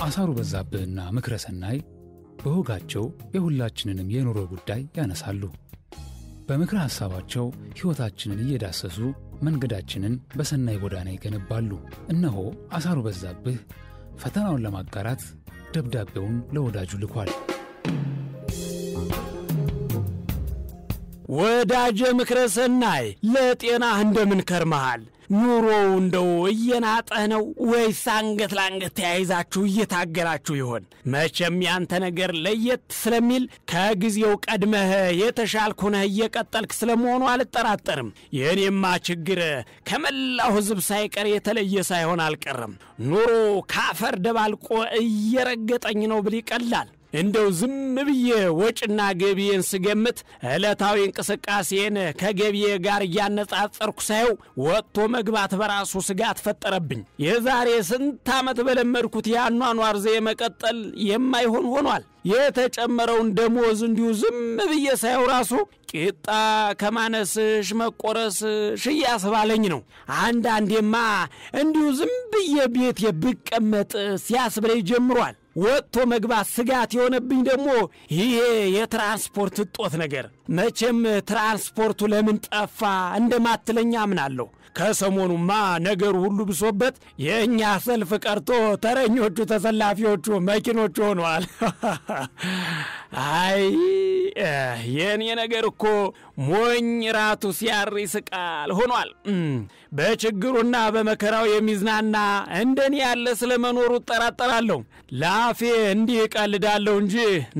አሳሩ በዛብህና ምክረሰናይ በሆጋቸው የሁላችንንም የኑሮ ጉዳይ ያነሳሉ። በምክረ ሐሳባቸው ሕይወታችንን እየዳሰሱ መንገዳችንን በሰናይ ጎዳና ይገነባሉ። እነሆ አሳሩ በዛብህ ፈተናውን ለማጋራት ደብዳቤውን ለወዳጁ ልኳል። ወዳጄ ምክረሰናይ ለጤና እንደምን ከርመሃል? ኑሮው እንደው እየናጠህ ነው ወይስ አንገት ለአንገት ተያይዛችሁ እየታገላችሁ ይሆን? መቼም ያንተ ነገር ለየት ስለሚል ከጊዜው ቀድመህ የተሻልክ ሆነህ እየቀጠልክ ስለመሆኑ አልጠራጠርም። የኔማ ችግር ከመላው ሕዝብ ሳይቀር የተለየ ሳይሆን አልቀረም። ኑሮ ካፈር ደባልቆ እየረገጠኝ ነው ብል ይቀላል። እንደው ዝም ብዬ ወጭና ገቢዬን ስገምት ዕለታዊ እንቅስቃሴን ከገቢዬ ጋር ያነጻጸርኩ ሳይው ወጥቶ መግባት በራሱ ስጋት ፈጠረብኝ። የዛሬ ስንት ዓመት በለመድኩት ያኗኗር ዘዬ መቀጠል የማይሆን ሆኗል። የተጨመረውን ደሞዝ እንዲሁ ዝም ብዬ ሳይው ራሱ ቂጣ ከማነስሽ መቆረስሽ እያስባለኝ ነው። አንዳንዴማ እንዲሁ ዝም ብዬ ቤት የብቀመጥ ሲያስብለኝ ጀምሯል። ወጥቶ መግባት ስጋት የሆነብኝ ደግሞ ይሄ የትራንስፖርት እጦት ነገር። መቼም ትራንስፖርቱ ለምን ጠፋ እንደማትለኛ አምናለሁ። ከሰሞኑማ ነገሩ ሁሉ ብሶበት የኛ ሰልፍ ቀርቶ ተረኞቹ ተሰላፊዎቹ መኪኖቹ ሆነዋል። አይ የኔ ነገር እኮ ሞኝ ራቱ ሲያር ይስቃል ሆኗል። በችግሩና በመከራው የሚዝናና እንደኔ ያለ ስለመኖሩ ተጠራጠራለሁ። ላፌ እንዲህ ቀልዳለሁ እንጂ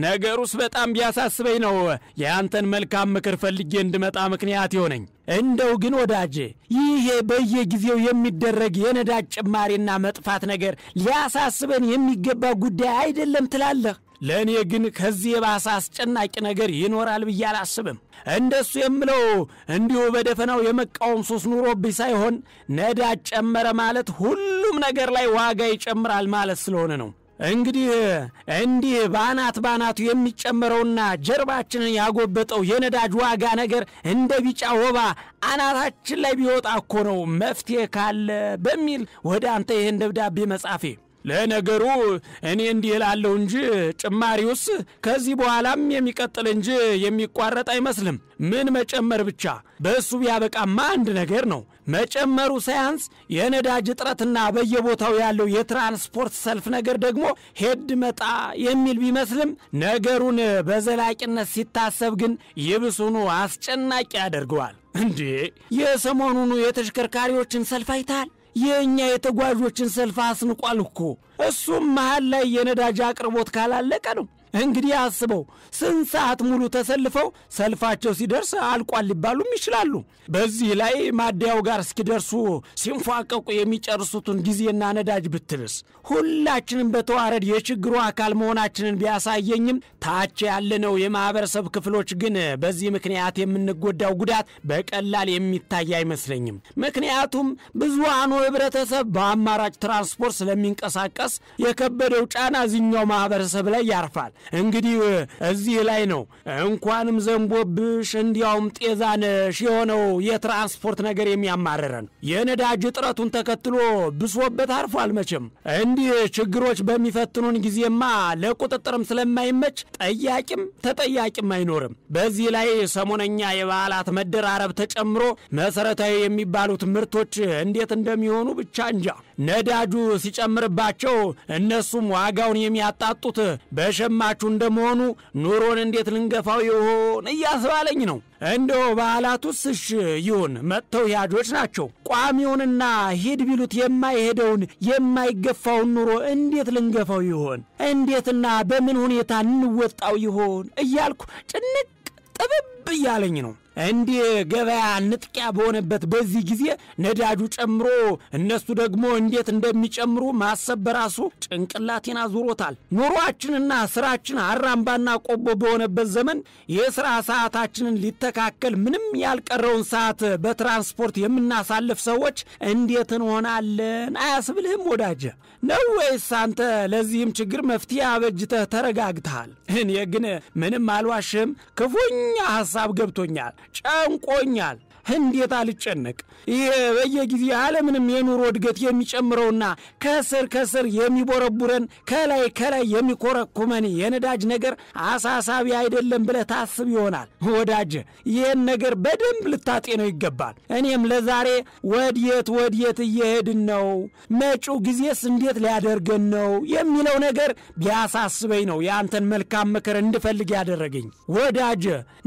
ነገሩስ በጣም ቢያሳስበኝ ነው ያንተን መልካም ምክር ፈልጌ እንድመጣ ምክንያት ይሆነኝ። እንደው ግን ወዳጄ ይሄ በየጊዜው የሚደረግ የነዳጅ ጭማሪና መጥፋት ነገር ሊያሳስበን የሚገባ ጉዳይ አይደለም ትላለህ? ለእኔ ግን ከዚህ የባሰ አስጨናቂ ነገር ይኖራል ብዬ አላስብም። እንደሱ የምለው እንዲሁ በደፈናው የመቃወም ሱስ ኑሮብኝ ሳይሆን ነዳጅ ጨመረ ማለት ሁሉም ነገር ላይ ዋጋ ይጨምራል ማለት ስለሆነ ነው። እንዲህ ባናቱ የሚጨመረውና ጀርባችንን ያጎበጠው የነዳጅ ዋጋ ነገር እንደ ቢጫ ወባ አናታችን ላይ ቢወጣ እኮ ነው መፍትሄ ካለ በሚል ወደ አንተ ይሄን ደብዳቤ መጻፌ። ለነገሩ እኔ እንዲህ እላለሁ እንጂ ጭማሪውስ ከዚህ በኋላም የሚቀጥል እንጂ የሚቋረጥ አይመስልም። ምን መጨመር ብቻ በእሱ ቢያበቃማ አንድ ነገር ነው። መጨመሩ ሳያንስ የነዳጅ እጥረትና በየቦታው ያለው የትራንስፖርት ሰልፍ ነገር ደግሞ ሄድ መጣ የሚል ቢመስልም ነገሩን በዘላቂነት ሲታሰብ ግን ይብሱኑ አስጨናቂ ያደርገዋል። እንዴ የሰሞኑኑ የተሽከርካሪዎችን ሰልፍ አይታል? የኛ የተጓዦችን ሰልፍ አስንቋል እኮ። እሱም መሃል ላይ የነዳጅ አቅርቦት ካላለቀ ነው። እንግዲህ አስበው ስንት ሰዓት ሙሉ ተሰልፈው ሰልፋቸው ሲደርስ አልቋል ሊባሉም ይችላሉ። በዚህ ላይ ማደያው ጋር እስኪደርሱ ሲንፏቀቁ የሚጨርሱትን ጊዜና ነዳጅ ብትልስ ሁላችንም በተዋረድ የችግሩ አካል መሆናችንን ቢያሳየኝም ታች ያለነው የማህበረሰብ ክፍሎች ግን በዚህ ምክንያት የምንጎዳው ጉዳት በቀላል የሚታይ አይመስለኝም። ምክንያቱም ብዙሃኑ ህብረተሰብ በአማራጭ ትራንስፖርት ስለሚንቀሳቀስ የከበደው ጫና እዚህኛው ማህበረሰብ ላይ ያርፋል። እንግዲህ እዚህ ላይ ነው እንኳንም ዘንቦብሽ እንዲያውም ጤዛነሽ የሆነው የትራንስፖርት ነገር የሚያማረረን። የነዳጅ እጥረቱን ተከትሎ ብሶበት አርፏል። መቼም እንዲህ ችግሮች በሚፈትኑን ጊዜማ ለቁጥጥርም ስለማይመች ጠያቂም ተጠያቂም አይኖርም። በዚህ ላይ ሰሞነኛ የበዓላት መደራረብ ተጨምሮ መሰረታዊ የሚባሉት ምርቶች እንዴት እንደሚሆኑ ብቻ እንጃ። ነዳጁ ሲጨምርባቸው እነሱም ዋጋውን የሚያጣጡት በሸማቹ እንደመሆኑ ኑሮን እንዴት ልንገፋው ይሆን እያስባለኝ ነው። እንደው በዓላቱስ እሺ ይሁን መጥተው ያጆች ናቸው። ቋሚውንና ሂድ ቢሉት የማይሄደውን የማይገፋውን ኑሮ እንዴት ልንገፋው ይሆን? እንዴትና በምን ሁኔታ እንወጣው ይሆን እያልኩ ጭንቅ ጥብብ እያለኝ ነው። እንዲህ ገበያ ንጥቂያ በሆነበት በዚህ ጊዜ ነዳጁ ጨምሮ እነሱ ደግሞ እንዴት እንደሚጨምሩ ማሰብ በራሱ ጭንቅላቴን አዙሮታል። ኑሮአችንና ስራችን አራምባና ቆቦ በሆነበት ዘመን የሥራ ሰዓታችንን ሊተካከል ምንም ያልቀረውን ሰዓት በትራንስፖርት የምናሳልፍ ሰዎች እንዴት እንሆናለን አያስብልህም ወዳጄ? ነው ወይስ አንተ ለዚህም ችግር መፍትሄ አበጅተህ ተረጋግተሃል? እኔ ግን ምንም አልዋሽም ክፉኛ ሐሳብ ገብቶኛል፣ ጨንቆኛል። እንዴት አልጨነቅ? ይሄ በየጊዜው ዓለምንም የኑሮ እድገት የሚጨምረውና ከስር የሚቦረቡረን ከላይ የሚኮረኩመን የነዳጅ ነገር አሳሳቢ አይደለም ብለህ ታስብ ይሆናል። ወዳጅ ይህን ነገር በደንብ ልታጤነው ይገባል። እኔም ለዛሬ ወዴት እየሄድን ነው፣ መጪው ጊዜስ እንዴት ሊያደርገን ነው የሚለው ነገር ቢያሳስበኝ ነው ያንተን መልካም ምክር እንድፈልግ ያደረገኝ። ወዳጅ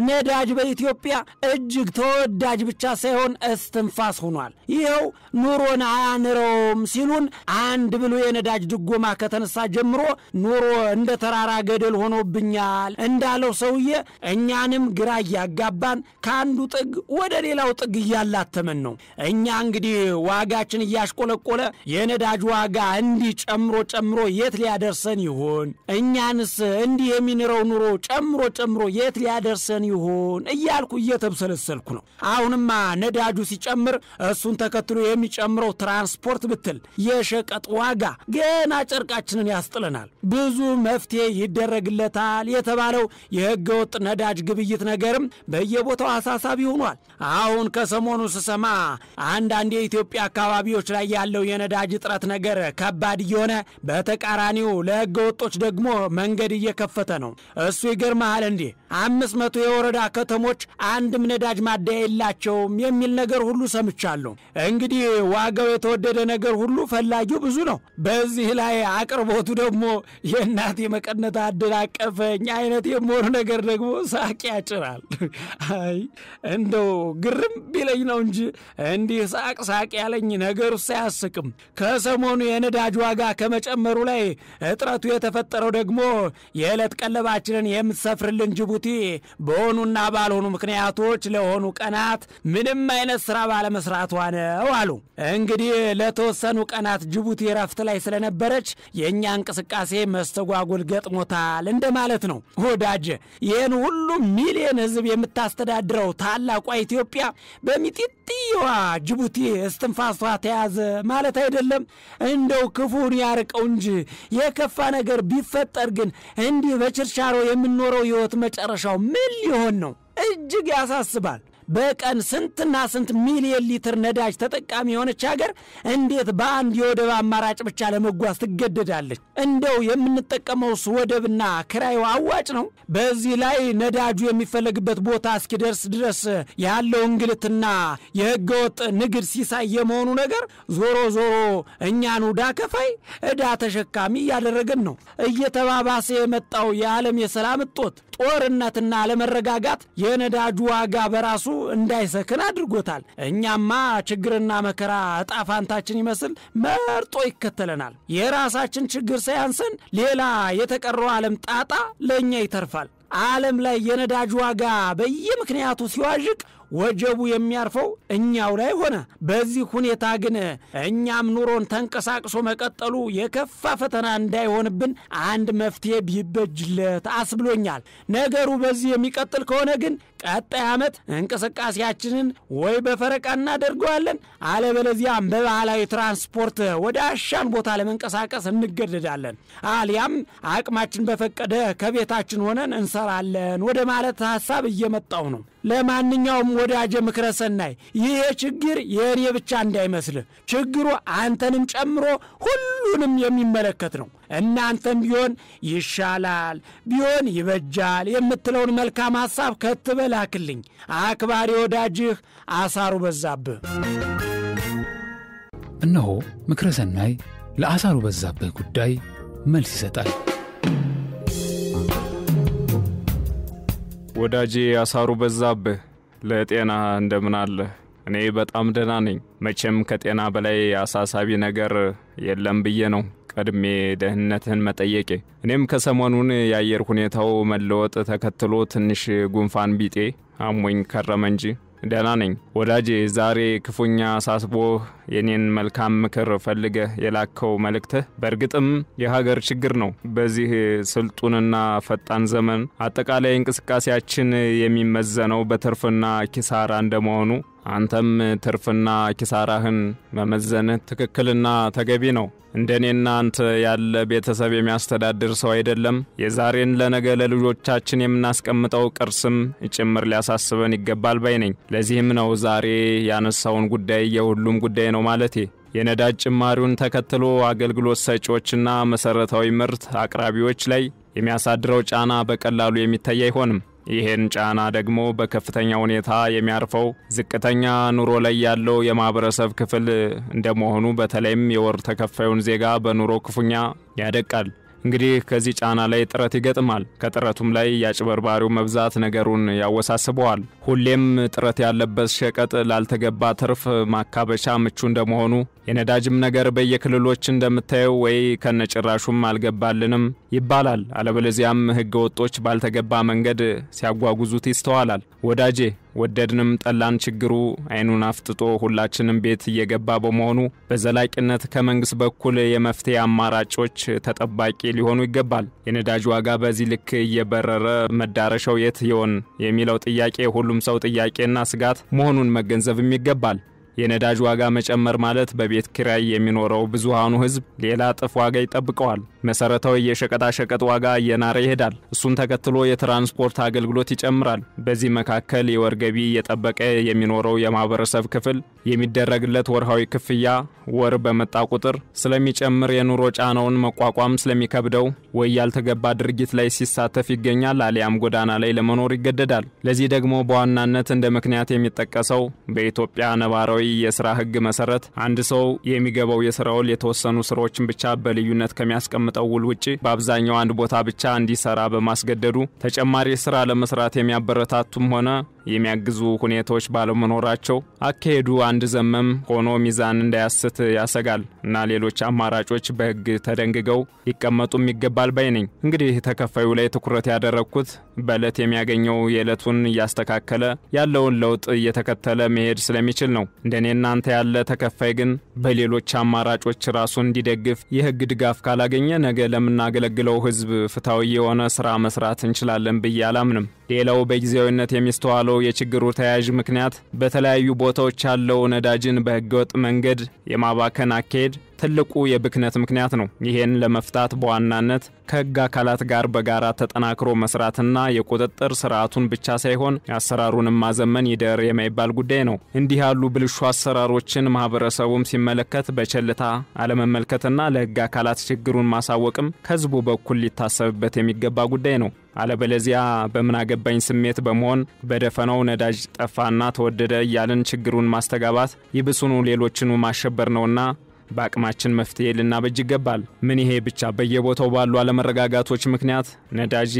ነዳጅ በኢትዮጵያ እጅግ ተወዳጅ ብቻ ሳይሆን እስትንፋስ ሆኗል። ይኸው ኑሮን አያንረውም ሲሉን አንድ ብሎ የነዳጅ ድጎማ ከተነሳ ጀምሮ ኑሮ እንደ ተራራ ገደል ሆኖብኛል እንዳለው ሰውዬ እኛንም ግራ እያጋባን ከአንዱ ጥግ ወደ ሌላው ጥግ እያላተመን ነው። እኛ እንግዲህ ዋጋችን እያሽቆለቆለ የነዳጅ ዋጋ እንዲህ ጨምሮ የት ሊያደርሰን ይሆን? እኛንስ እንዲህ የሚንረው ኑሮ ጨምሮ የት ሊያደርሰን ይሆን እያልኩ እየተብሰለሰልኩ ነው። አሁንማ ነዳጁ ሲጨምር እሱን ተከትሎ የሚጨምረው ትራንስፖርት ብትል የሸቀጥ ዋጋ ገና ጨርቃችንን ያስጥለናል። ብዙ መፍትሄ ይደረግለታል የተባለው የህገወጥ ነዳጅ ግብይት ነገርም በየቦታው አሳሳቢ ሆኗል። አሁን ከሰሞኑ ስሰማ አንዳንድ የኢትዮጵያ አካባቢዎች ላይ ያለው የነዳጅ እጥረት ነገር ከባድ እየሆነ በተቃራኒው ለህገወጦች ደግሞ መንገድ እየከፈተ ነው። እሱ ይገርማል እንዴ 500 የወረዳ ከተሞች አንድም ነዳጅ ማደያ የላቸውም የሚል ነገር ሁሉ ሰምቻለሁ። እንግዲህ ዋጋው የተወደደ ነገር ሁሉ ፈላጊው ብዙ ነው። በዚህ ላይ አቅርቦቱ ደግሞ የእናቴ መቀነት አደናቀፈኝ አይነት የሞር ነገር ደግሞ ሳቅ ያጭራል። አይ እንደው ግርም ቢለኝ ነው እንጂ እንዲህ ሳቅ ያለኝ ነገሩ ሳያስቅም። ከሰሞኑ የነዳጅ ዋጋ ከመጨመሩ ላይ እጥረቱ የተፈጠረው ደግሞ የዕለት ቀለባችንን የምትሰፍርልን ጅቡቲ በሆኑና ባልሆኑ ምክንያቶች ለሆኑ ቀናት ምንም አይነት ስራ ባለመስራቷ ነው አሉ። እንግዲህ ለተወሰኑ ቀናት ጅቡቲ ረፍት ላይ ስለነበረች የኛ እንቅስቃሴ መስተጓጎል ገጥሞታል እንደማለት ነው። ወዳጅ ይህን ሁሉ ሚሊዮን ህዝብ የምታስተዳድረው ታላቋ ኢትዮጵያ በሚጢጥየዋ ጅቡቲ እስትንፋሷ ተያዘ ማለት አይደለም። እንደው ክፉን ያርቀው እንጂ የከፋ ነገር ቢፈጠር ግን እንዲህ በችርቻሮ የምንኖረው ህይወት መጨረሻው ምን ሊሆን ነው? እጅግ ያሳስባል። በቀን ስንትና ስንት ሚሊዮን ሊትር ነዳጅ ተጠቃሚ የሆነች ሀገር እንዴት በአንድ የወደብ አማራጭ ብቻ ለመጓዝ ትገደዳለች? እንደው የምንጠቀመው ወደብና ክራዩ አዋጭ ነው? በዚህ ላይ ነዳጁ የሚፈለግበት ቦታ እስኪደርስ ድረስ ያለው እንግልትና የህገወጥ ንግድ ሲሳይ የመሆኑ ነገር ዞሮ እኛን ዕዳ ከፋይ ዕዳ ተሸካሚ እያደረገን ነው። እየተባባሰ የመጣው የዓለም የሰላም እጦት ጦርነትና አለመረጋጋት የነዳጁ ዋጋ በራሱ እንዳይሰክን አድርጎታል። እኛማ ችግርና መከራ ዕጣፋንታችን ይመስል መርጦ ይከተለናል። የራሳችን ችግር ሳያንሰን ሌላ የተቀረው ዓለም ጣጣ ለኛ ይተርፋል። ዓለም ላይ የነዳጅ ዋጋ በየምክንያቱ ሲዋዥቅ ወጀቡ የሚያርፈው እኛው ላይ ሆነ። በዚህ ሁኔታ ግን እኛም ኑሮን ተንቀሳቅሶ መቀጠሉ የከፋ ፈተና እንዳይሆንብን አንድ መፍትሄ ቢበጅለት አስብሎኛል። ነገሩ በዚህ የሚቀጥል ከሆነ ግን ቀጣይ ዓመት እንቅስቃሴያችንን ወይ በፈረቃ እናደርገዋለን፣ አለበለዚያም በባህላዊ ትራንስፖርት ወደ አሻን ቦታ ለመንቀሳቀስ እንገደዳለን፣ አሊያም አቅማችን በፈቀደ ከቤታችን ሆነን እንሰራለን ወደ ማለት ሐሳብ እየመጣው ነው። ለማንኛውም ወዳጀ ምክረ ሰናይ ይሄ ችግር የኔ ብቻ እንዳይመስል፣ ችግሩ አንተንም ጨምሮ ሁሉንም የሚመለከት ነው። እናንተም ቢሆን ይሻላል ቢሆን ይበጃል የምትለውን መልካም ሐሳብ ከተበላክልኝ አክባሪ ወዳጅህ አሳሩ በዛብህ። እነሆ ምክረ ሰናይ ለአሳሩ በዛብህ ጉዳይ መልስ ይሰጣል። ወዳጄ አሳሩ በዛብህ ለጤና እንደምን አለ? እኔ በጣም ደህና ነኝ። መቼም ከጤና በላይ አሳሳቢ ነገር የለም ብዬ ነው ቀድሜ ደህንነትህን መጠየቄ። እኔም ከሰሞኑን የአየር ሁኔታው መለወጥ ተከትሎ ትንሽ ጉንፋን ቢጤ አሞኝ ከረመ እንጂ ደህና ነኝ። ወዳጄ ዛሬ ክፉኛ አሳስቦ የኔን መልካም ምክር ፈልገህ የላከው መልእክትህ በእርግጥም የሀገር ችግር ነው። በዚህ ስልጡንና ፈጣን ዘመን አጠቃላይ እንቅስቃሴያችን የሚመዘነው በትርፍና ኪሳራ እንደመሆኑ አንተም ትርፍና ኪሳራህን መመዘን ትክክልና ተገቢ ነው። እንደኔና አንተ ያለ ቤተሰብ የሚያስተዳድር ሰው አይደለም የዛሬን ለነገ ለልጆቻችን የምናስቀምጠው ቅርስም ጭምር ሊያሳስበን ይገባል ባይ ነኝ። ለዚህም ነው ዛሬ ያነሳውን ጉዳይ የሁሉም ጉዳይ ነው ማለቴ። የነዳጅ ጭማሪውን ተከትሎ አገልግሎት ሰጪዎችና መሰረታዊ ምርት አቅራቢዎች ላይ የሚያሳድረው ጫና በቀላሉ የሚታይ አይሆንም። ይሄን ጫና ደግሞ በከፍተኛ ሁኔታ የሚያርፈው ዝቅተኛ ኑሮ ላይ ያለው የማህበረሰብ ክፍል እንደመሆኑ በተለይም የወር ተከፋዩን ዜጋ በኑሮ ክፉኛ ያደቃል። እንግዲህ ከዚህ ጫና ላይ ጥረት ይገጥማል። ከጥረቱም ላይ ያጭበርባሪው መብዛት ነገሩን ያወሳስበዋል። ሁሌም ጥረት ያለበት ሸቀጥ ላልተገባ ትርፍ ማካበቻ ምቹ እንደመሆኑ የነዳጅም ነገር በየክልሎች እንደምታየው ወይ ከነጭራሹም አልገባልንም ይባላል። አለበለዚያም ህገ ወጦች ባልተገባ መንገድ ሲያጓጉዙት ይስተዋላል። ወዳጄ ወደድንም ጠላን ችግሩ አይኑን አፍጥጦ ሁላችንም ቤት እየገባ በመሆኑ በዘላቂነት ከመንግስት በኩል የመፍትሄ አማራጮች ተጠባቂ ሊሆኑ ይገባል። የነዳጅ ዋጋ በዚህ ልክ እየበረረ መዳረሻው የት ይሆን የሚለው ጥያቄ ሁሉም ሰው ጥያቄና ስጋት መሆኑን መገንዘብም ይገባል። የነዳጅ ዋጋ መጨመር ማለት በቤት ኪራይ የሚኖረው ብዙሃኑ ህዝብ ሌላ ጥፍ ዋጋ ይጠብቀዋል። መሰረታዊ የሸቀጣ ሸቀጥ ዋጋ እየናረ ይሄዳል። እሱን ተከትሎ የትራንስፖርት አገልግሎት ይጨምራል። በዚህ መካከል የወር ገቢ እየጠበቀ የሚኖረው የማህበረሰብ ክፍል የሚደረግለት ወርሃዊ ክፍያ ወር በመጣ ቁጥር ስለሚጨምር የኑሮ ጫናውን መቋቋም ስለሚከብደው ወይ ያልተገባ ድርጊት ላይ ሲሳተፍ ይገኛል አሊያም ጎዳና ላይ ለመኖር ይገደዳል። ለዚህ ደግሞ በዋናነት እንደ ምክንያት የሚጠቀሰው በኢትዮጵያ ነባራዊ የሥራ ህግ መሰረት አንድ ሰው የሚገባው የሥራ ውል የተወሰኑ ስራዎችን ብቻ በልዩነት ከሚያስቀምጠው ውል ውጪ በአብዛኛው አንድ ቦታ ብቻ እንዲሰራ በማስገደዱ ተጨማሪ ስራ ለመስራት የሚያበረታቱም ሆነ የሚያግዙ ሁኔታዎች ባለመኖራቸው አካሄዱ አንድ ዘመም ሆኖ ሚዛን እንዳያስት ያሰጋል እና ሌሎች አማራጮች በህግ ተደንግገው ሊቀመጡም ይገባል ባይ ነኝ። እንግዲህ ተከፋዩ ላይ ትኩረት ያደረኩት በእለት የሚያገኘው የዕለቱን እያስተካከለ ያለውን ለውጥ እየተከተለ መሄድ ስለሚችል ነው። እንደኔና አንተ ያለ ተከፋይ ግን በሌሎች አማራጮች ራሱን እንዲደግፍ የህግ ድጋፍ ካላገኘ ነገ ለምናገለግለው ህዝብ ፍታዊ የሆነ ስራ መስራት እንችላለን ብዬ አላምንም። ሌላው በጊዜያዊነት የሚስተዋለው የችግሩ ተያያዥ ምክንያት በተለያዩ ቦታዎች ያለው ነዳጅን በህገወጥ መንገድ የማባከን አካሄድ ትልቁ የብክነት ምክንያት ነው። ይሄን ለመፍታት በዋናነት ከህግ አካላት ጋር በጋራ ተጠናክሮ መስራትና የቁጥጥር ስርዓቱን ብቻ ሳይሆን አሰራሩንም ማዘመን ይደር የማይባል ጉዳይ ነው። እንዲህ ያሉ ብልሹ አሰራሮችን ማህበረሰቡም ሲመለከት በቸልታ አለመመልከትና ለህግ አካላት ችግሩን ማሳወቅም ከህዝቡ በኩል ሊታሰብበት የሚገባ ጉዳይ ነው። አለበለዚያ በመናገባኝ ስሜት በመሆን በደፈናው ነዳጅ ጠፋና ተወደደ እያልን ችግሩን ማስተጋባት ይብሱኑ ሌሎችኑ ማሸበር ነውና በአቅማችን መፍትሄ ልናበጅ ይገባል። ምን ይሄ ብቻ በየቦታው ባሉ አለመረጋጋቶች ምክንያት ነዳጅ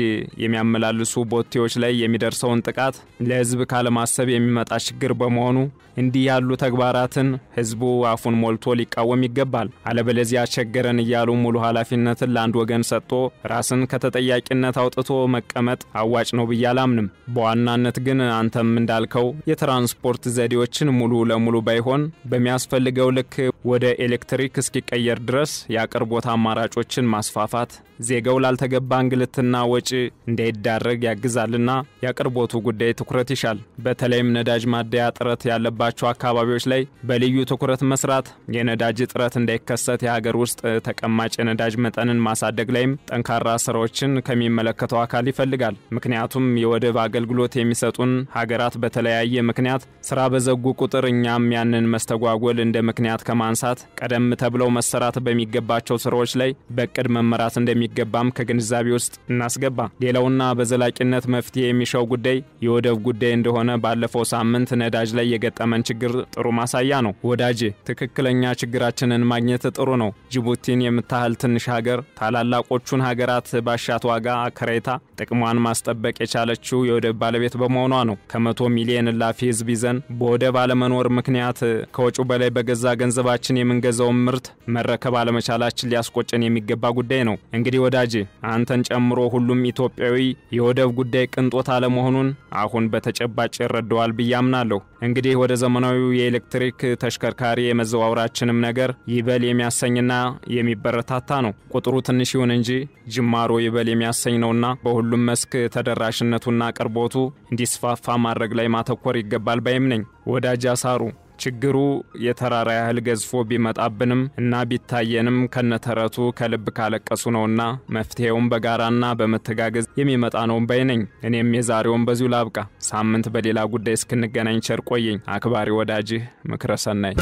የሚያመላልሱ ቦቴዎች ላይ የሚደርሰውን ጥቃት ለህዝብ ካለማሰብ የሚመጣ ችግር በመሆኑ እንዲህ ያሉ ተግባራትን ህዝቡ አፉን ሞልቶ ሊቃወም ይገባል። አለበለዚያ ቸገረን እያሉ ሙሉ ኃላፊነትን ለአንድ ወገን ሰጥቶ ራስን ከተጠያቂነት አውጥቶ መቀመጥ አዋጭ ነው ብዬ አላምንም። በዋናነት ግን አንተም እንዳልከው የትራንስፖርት ዘዴዎችን ሙሉ ለሙሉ ባይሆን በሚያስፈልገው ልክ ወደ ኤሌክትሪክ እስኪቀየር ድረስ ያቀርቦት አማራጮችን ማስፋፋት ዜጋው ላልተገባ እንግልትና ወጪ እንዳይዳረግ ያግዛልና ያቀርቦቱ ጉዳይ ትኩረት ይሻል። በተለይም ነዳጅ ማደያ ጥረት ያለባቸው አካባቢዎች ላይ በልዩ ትኩረት መስራት የነዳጅ ጥረት እንዳይከሰት የሀገር ውስጥ ተቀማጭ የነዳጅ መጠንን ማሳደግ ላይም ጠንካራ ስራዎችን ከሚመለከተው አካል ይፈልጋል። ምክንያቱም የወደብ አገልግሎት የሚሰጡን ሀገራት በተለያየ ምክንያት ስራ በዘጉ ቁጥር እኛም ያንን መስተጓጎል እንደ ምክንያት ከማንሳት ቀደም ተብለው መሰራት በሚገባቸው ስራዎች ላይ በቅድ መመራት እንደሚገባም ከግንዛቤ ውስጥ እናስገባ። ሌላውና በዘላቂነት መፍትሄ የሚሻው ጉዳይ የወደብ ጉዳይ እንደሆነ ባለፈው ሳምንት ነዳጅ ላይ የገጠመን ችግር ጥሩ ማሳያ ነው። ወዳጄ ትክክለኛ ችግራችንን ማግኘት ጥሩ ነው። ጅቡቲን የምታህል ትንሽ ሀገር ታላላቆቹን ሀገራት ባሻት ዋጋ አከራይታ ጥቅሟን ማስጠበቅ የቻለችው የወደብ ባለቤት በመሆኗ ነው። ከ100 ሚሊዮን ላፊ ህዝብ ይዘን በወደብ አለመኖር ምክንያት ከወጪው በላይ በገዛ ገንዘባችን በራሳችን የምንገዛው ምርት መረከብ አለመቻላችን ሊያስቆጨን የሚገባ ጉዳይ ነው። እንግዲህ ወዳጄ አንተን ጨምሮ ሁሉም ኢትዮጵያዊ የወደብ ጉዳይ ቅንጦት አለመሆኑን አሁን በተጨባጭ ይረዳዋል ብዬ አምናለሁ። እንግዲህ ወደ ዘመናዊው የኤሌክትሪክ ተሽከርካሪ የመዘዋወራችንም ነገር ይበል የሚያሰኝና የሚበረታታ ነው። ቁጥሩ ትንሽ ይሁን እንጂ ጅማሮ ይበል የሚያሰኝ ነውና በሁሉም መስክ ተደራሽነቱና አቅርቦቱ እንዲስፋፋ ማድረግ ላይ ማተኮር ይገባል ባይም ነኝ። ወዳጅ አሳሩ ችግሩ የተራራ ያህል ገዝፎ ቢመጣብንም እና ቢታየንም ከነተረቱ ከልብ ካለቀሱ ነውና መፍትሄውን በጋራና በመተጋገዝ የሚመጣ ነው ባይ ነኝ። እኔም የዛሬውን በዚሁ ላብቃ። ሳምንት በሌላ ጉዳይ እስክንገናኝ ቸር ቆየኝ። አክባሪ ወዳጅህ ምክረ ሰናይ